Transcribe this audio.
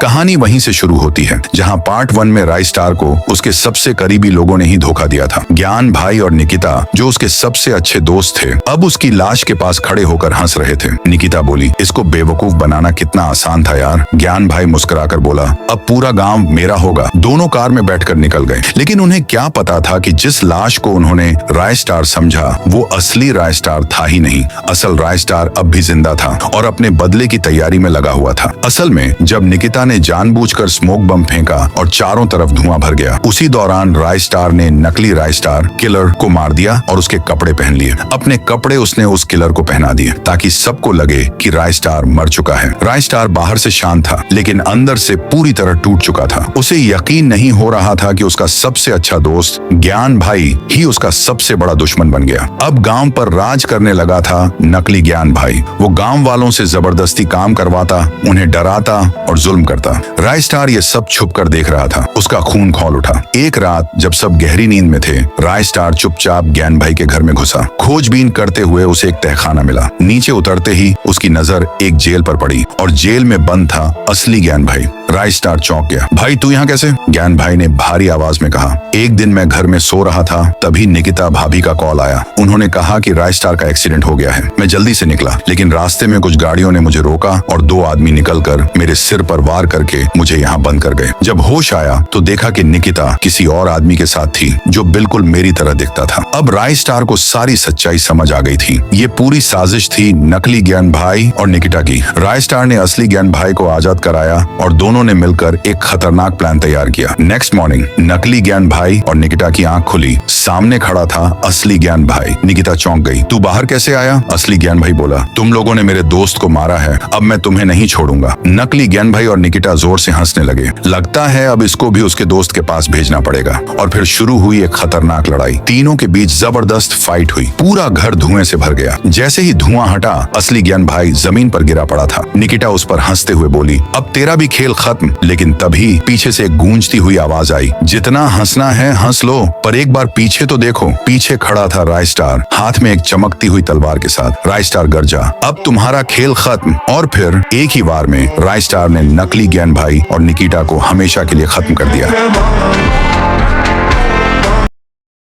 कहानी वहीं से शुरू होती है जहां पार्ट 1 में राय स्टार को उसके सबसे करीबी लोगों ने ही धोखा दिया था। ज्ञान भाई और निकिता जो उसके सबसे अच्छे दोस्त थे अब उसकी लाश के पास खड़े होकर हंस रहे थे। निकिता बोली, इसको बेवकूफ बनाना कितना आसान था यार। ज्ञान भाई मुस्कुराकर बोला, अब पूरा गांव मेरा होगा। दोनों कार में बैठकर निकल गए, लेकिन उन्हें क्या पता था कि जिस लाश को उन्होंने राय स्टार समझा वो असली राय स्टार था ही नहीं। असल राय स्टार अब भी जिंदा था और अपने बदले की तैयारी में लगा हुआ था। असल में जब निकिता ने जानबूझकर स्मोक बम फेंका और चारों तरफ धुआं भर गया, उसी दौरान राय स्टार ने नकली राय स्टार किलर को मार दिया और उसके कपड़े पहन लिए। अपने कपड़े उसने उस किलर को पहना दिए ताकि सबको लगे कि राय स्टार मर चुका है। राय स्टार बाहर से शांत था लेकिन अंदर से पूरी तरह टूट चुका था। उसे यकीन नहीं हो रहा था कि उसका सबसे अच्छा दोस्त ज्ञान भाई ही उसका सबसे बड़ा दुश्मन बन गया। अब गांव पर राज करने लगा था नकली ज्ञान भाई। वो गांव वालों से जबरदस्ती काम करवाता, उन्हें डराता और जुल्म करता। राय स्टार ये सब छुप कर देख रहा था। उसका खून खौल उठा। एक रात जब सब गहरी नींद में थे, राय स्टार चुपचाप ज्ञान भाई के घर में घुसा। खोजबीन करते हुए उसे एक तहखाना मिला। नीचे उतरते ही उसकी नजर एक जेल पर पड़ी और जेल में बंद था असली ज्ञान भाई। राय स्टार चौंक गया। भाई तू यहाँ कैसे? ज्ञान भाई ने भारी आवाज में कहा। एक दिन मैं घर में सो रहा था, तभी निकिता भाभी का कॉल आया। उन्होंने कहा कि राय स्टार का एक्सीडेंट हो गया है। मैं जल्दी से निकला, लेकिन रास्ते में कुछ गाड़ियों ने मुझे रोका और 2 आदमी निकलकर मेरे सिर पर वार करके मुझे यहाँ बंद कर गए। जब होश आया तो देखा कि निकिता किसी और आदमी के साथ थी जो बिल्कुल मेरी तरह दिखता था। अब राय स्टार को सारी सच्चाई समझ आ गई थी। ये पूरी साजिश थी नकली ज्ञान भाई और निकिता की। राय स्टार ने असली ज्ञान भाई को आजाद कराया और दोनों ने मिलकर एक खतरनाक प्लान तैयार किया। नेक्स्ट मॉर्निंग नकली ज्ञान भाई और निकिता की आंख खुली। सामने खड़ा था असली ज्ञान भाई। निकिता चौंक गई। तू बाहर कैसे आया? असली ज्ञान भाई बोला, तुम लोगों ने मेरे दोस्त को मारा है, अब मैं तुम्हें नहीं छोड़ूंगा। नकली ज्ञान भाई और निकिता जोर से हंसने लगे। लगता है अब इसको भी उसके दोस्त के पास भेजना पड़ेगा। और फिर शुरू हुई एक खतरनाक लड़ाई। तीनों के बीच जबरदस्त फाइट हुई। पूरा घर धुएं से भर गया। जैसे ही धुआं हटा, असली ज्ञान भाई जमीन पर गिरा पड़ा था। निकिता उस पर हंसते हुए बोली, अब तेरा भी खेल खत्म। लेकिन तभी पीछे से एक गूंजती हुई आवाज आई, जितना हंसना है हंस लो, पर एक बार पीछे तो देखो। पीछे खड़ा था राय स्टार, हाथ में एक चमकती हुई तलवार के साथ। राय स्टार गरजा, अब तुम्हारा खेल खत्म। और फिर एक ही वार में राय स्टार ने नकली ज्ञान भाई और निकिता को हमेशा के लिए खत्म कर दिया।